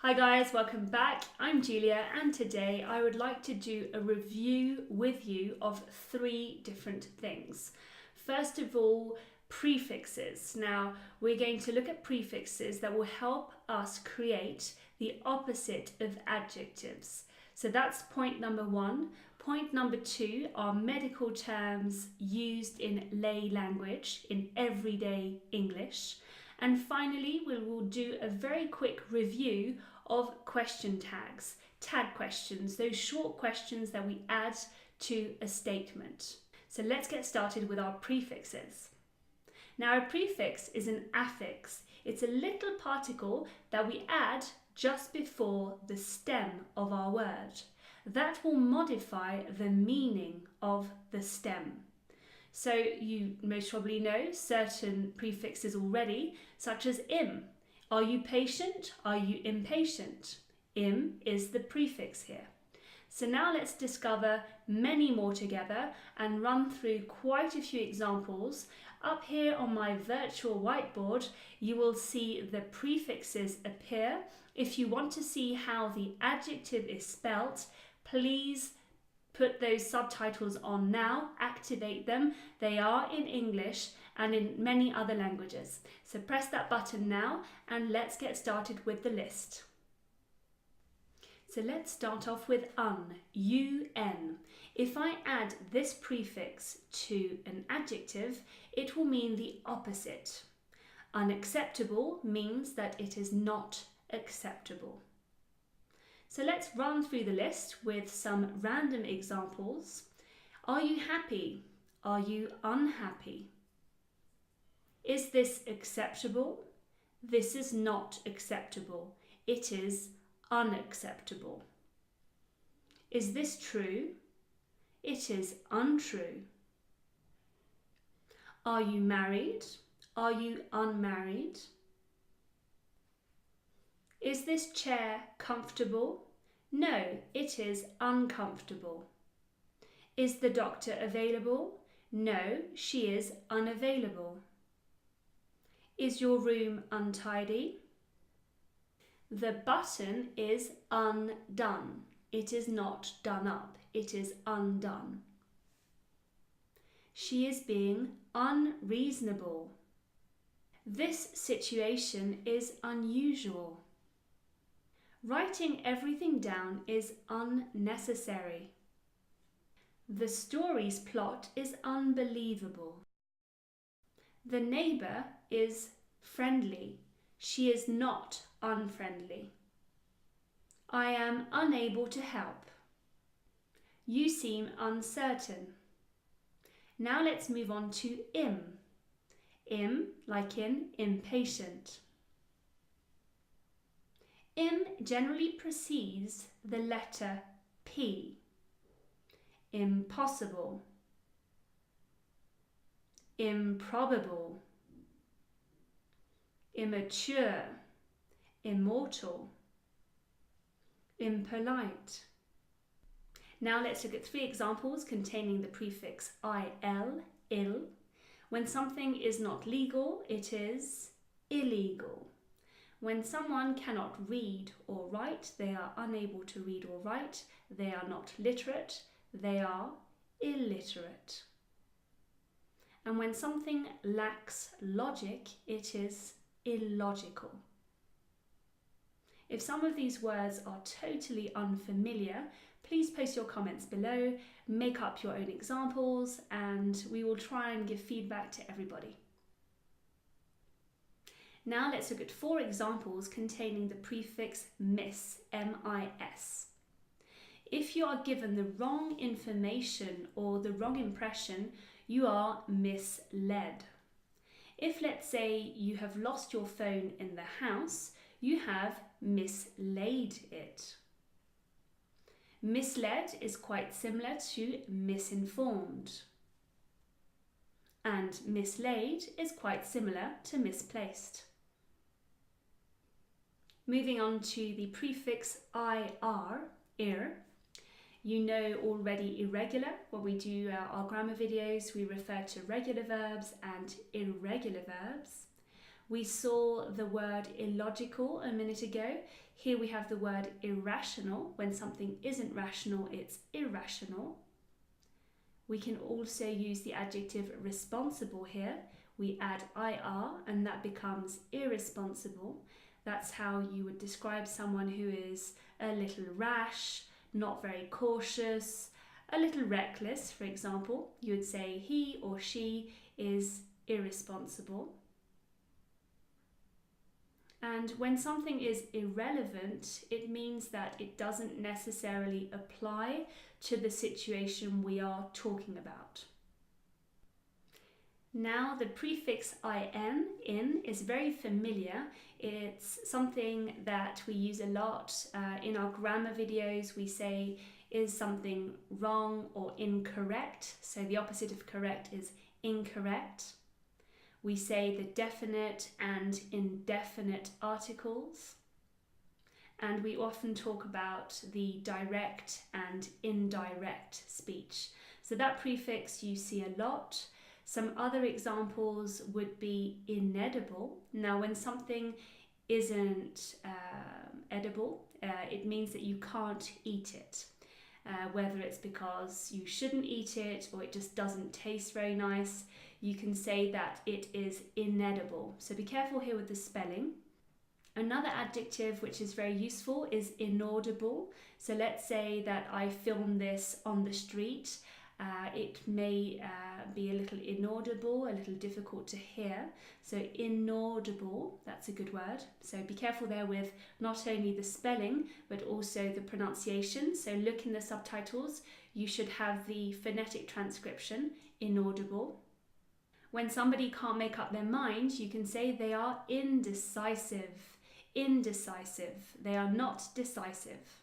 Hi guys, welcome back. I'm Julia and today I would like to do a review with you of three different things. First of all, prefixes. Now we're going to look at prefixes that will help us create the opposite of adjectives. So that's point number one. Point number two are medical terms used in lay language, in everyday English. And finally, we will do a very quick review of question tags, tag questions, those short questions that we add to a statement. So let's get started with our prefixes. Now a prefix is an affix. It's a little particle that we add just before the stem of our word. That will modify the meaning of the stem. So you most probably know certain prefixes already, such as im. Are you patient? Are you impatient? Im is the prefix here. So now let's discover many more together and run through quite a few examples. Up here on my virtual whiteboard, you will see the prefixes appear. If you want to see how the adjective is spelt, please put those subtitles on now, activate them. They are in English and in many other languages. So press that button now and let's get started with the list. So let's start off with un. If I add this prefix to an adjective, it will mean the opposite. Unacceptable means that it is not acceptable. So let's run through the list with some random examples. Are you happy? Are you unhappy? Is this acceptable? This is not acceptable. It is unacceptable. Is this true? It is untrue. Are you married? Are you unmarried? Is this chair comfortable? No, it is uncomfortable. Is the doctor available? No, she is unavailable. Is your room untidy? The button is undone. It is not done up. It is undone. She is being unreasonable. This situation is unusual. Writing everything down is unnecessary. The story's plot is unbelievable. The neighbour is friendly. She is not unfriendly. I am unable to help. You seem uncertain. Now let's move on to im. Im, like in impatient. Im generally precedes the letter P. Impossible, improbable, immature, immortal, impolite. Now let's look at three examples containing the prefix ill. When something is not legal, it is illegal. When someone cannot read or write, they are unable to read or write, they are not literate, they are illiterate. And when something lacks logic, it is illogical. If some of these words are totally unfamiliar, please post your comments below, make up your own examples, and we will try and give feedback to everybody. Now let's look at four examples containing the prefix mis, M-I-S. If you are given the wrong information or the wrong impression, you are misled. If, let's say, you have lost your phone in the house, you have mislaid it. Misled is quite similar to misinformed. And mislaid is quite similar to misplaced. Moving on to the prefix ir, you know already irregular. When we do our grammar videos, we refer to regular verbs and irregular verbs. We saw the word illogical a minute ago. Here we have the word irrational. When something isn't rational, it's irrational. We can also use the adjective responsible here. We add IR and that becomes irresponsible. That's how you would describe someone who is a little rash, not very cautious, a little reckless, for example. You would say he or she is irresponsible. And when something is irrelevant, it means that it doesn't necessarily apply to the situation we are talking about. Now, the prefix in is very familiar. It's something that we use a lot in our grammar videos. We say, is something wrong or incorrect? So the opposite of correct is incorrect. We say the definite and indefinite articles. And we often talk about the direct and indirect speech. So that prefix you see a lot. Some other examples would be inedible. Now, when something isn't edible, it means that you can't eat it. Whether it's because you shouldn't eat it or it just doesn't taste very nice, you can say that it is inedible. So be careful here with the spelling. Another adjective which is very useful is inaudible. So let's say that I film this on the street. It may be a little inaudible, a little difficult to hear. So inaudible, that's a good word. So be careful there with not only the spelling, but also the pronunciation. So look in the subtitles. You should have the phonetic transcription, inaudible. When somebody can't make up their mind, you can say they are indecisive. Indecisive. They are not decisive.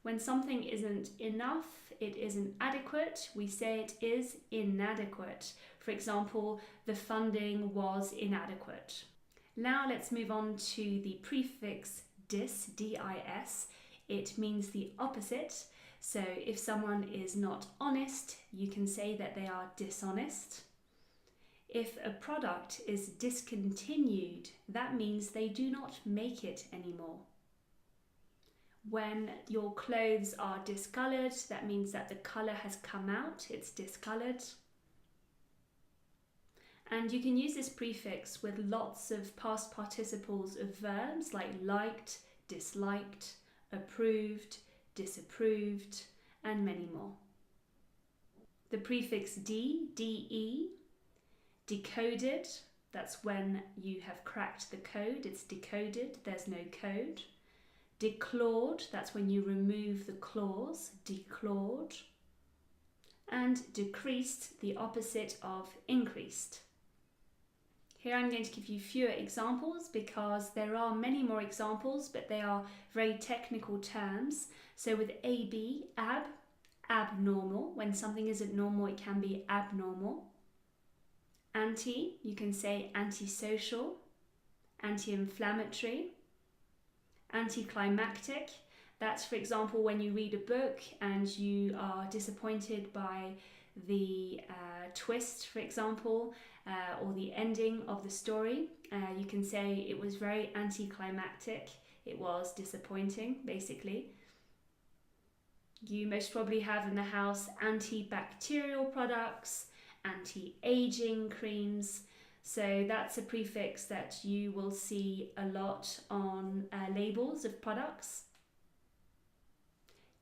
When something isn't enough, it isn't adequate, we say it is inadequate. For example, the funding was inadequate. Now let's move on to the prefix dis, D-I-S. It means the opposite. So if someone is not honest, you can say that they are dishonest. If a product is discontinued, that means they do not make it anymore. When your clothes are discoloured, that means that the colour has come out, it's discoloured. And you can use this prefix with lots of past participles of verbs like liked, disliked, approved, disapproved, and many more. The prefix de, decoded, that's when you have cracked the code, it's decoded, there's no code. Declawed, that's when you remove the clause, declawed. And decreased, the opposite of increased. Here I'm going to give you fewer examples because there are many more examples, but they are very technical terms. So with ab, abnormal. When something isn't normal, it can be abnormal. Anti, you can say antisocial, anti-inflammatory. Anticlimactic, that's for example when you read a book and you are disappointed by the twist, for example, or the ending of the story. You can say it was very anticlimactic, it was disappointing, basically. You most probably have in the house antibacterial products, anti-aging creams. So that's a prefix that you will see a lot on labels of products.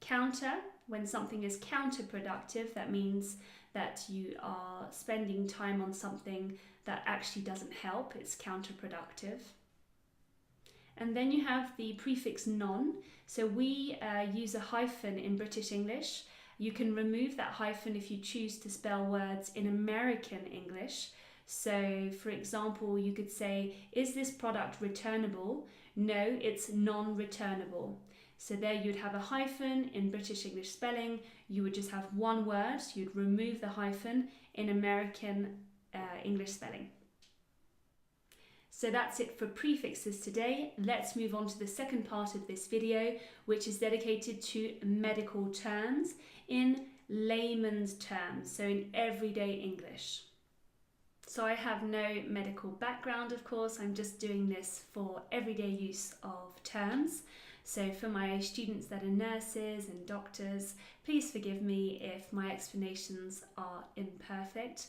Counter, when something is counterproductive, that means that you are spending time on something that actually doesn't help, it's counterproductive. And then you have the prefix non. So we use a hyphen in British English. You can remove that hyphen if you choose to spell words in American English. So, for example, you could say, is this product returnable? No, it's non-returnable. So there you'd have a hyphen in British English spelling. You would just have one word. You'd remove the hyphen in American English spelling. So that's it for prefixes today. Let's move on to the second part of this video, which is dedicated to medical terms in layman's terms, so in everyday English. So I have no medical background, of course. I'm just doing this for everyday use of terms. So for my students that are nurses and doctors, please forgive me if my explanations are imperfect.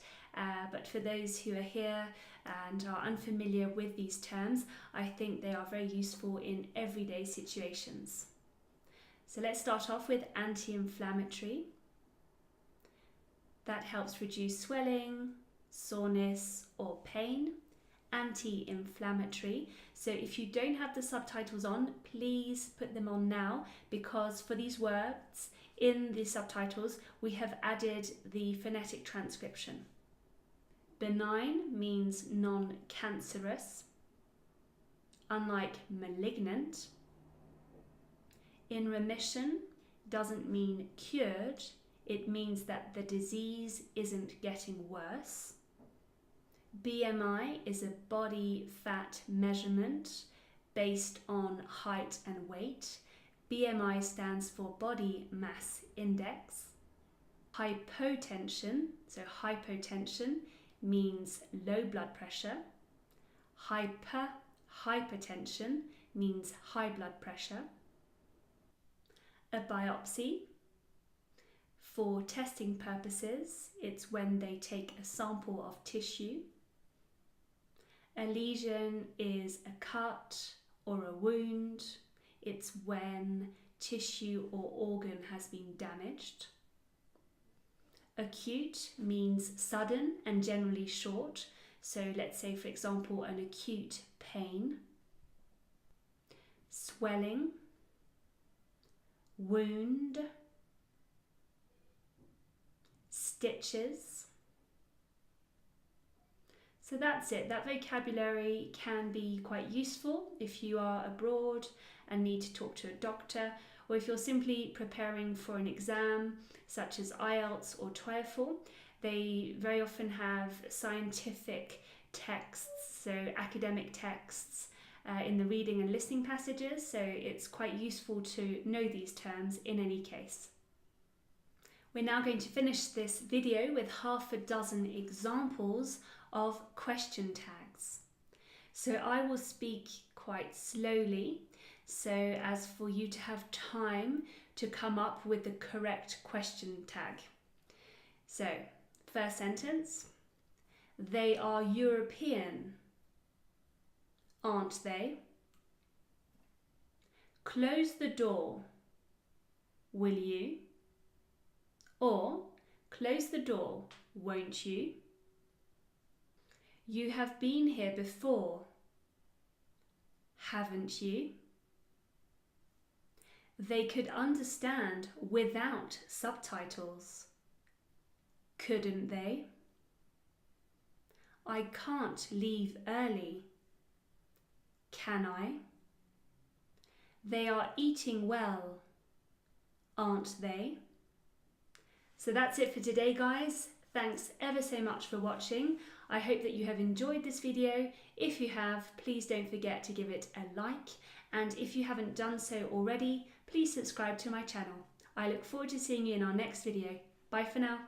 But for those who are here and are unfamiliar with these terms, I think they are very useful in everyday situations. So let's start off with anti-inflammatory. That helps reduce swelling, soreness or pain. Anti-inflammatory. So if you don't have the subtitles on, please put them on now, because for these words in the subtitles we have added the phonetic transcription. Benign means non-cancerous, unlike malignant. In remission doesn't mean cured, it means that the disease isn't getting worse. BMI is a body fat measurement based on height and weight. BMI stands for body mass index. Hypotension, so hypotension means low blood pressure. Hypertension means high blood pressure. A biopsy, for testing purposes, it's when they take a sample of tissue. A lesion is a cut or a wound. It's when tissue or organ has been damaged. Acute means sudden and generally short. So let's say, for example, an acute pain. Swelling, wound, stitches. So that's it. That vocabulary can be quite useful if you are abroad and need to talk to a doctor, or if you're simply preparing for an exam such as IELTS or TOEFL. They very often have scientific texts, so academic texts in the reading and listening passages, so it's quite useful to know these terms in any case. We're now going to finish this video with half a dozen examples of question tags. So I will speak quite slowly so as for you to have time to come up with the correct question tag. So, first sentence, they are European, aren't they? Close the door, will you? Or, close the door, won't you? You have been here before, haven't you? They could understand without subtitles, couldn't they? I can't leave early, can I? They are eating well, aren't they? So that's it for today, guys. Thanks ever so much for watching. I hope that you have enjoyed this video. If you have, please don't forget to give it a like. And if you haven't done so already, please subscribe to my channel. I look forward to seeing you in our next video. Bye for now.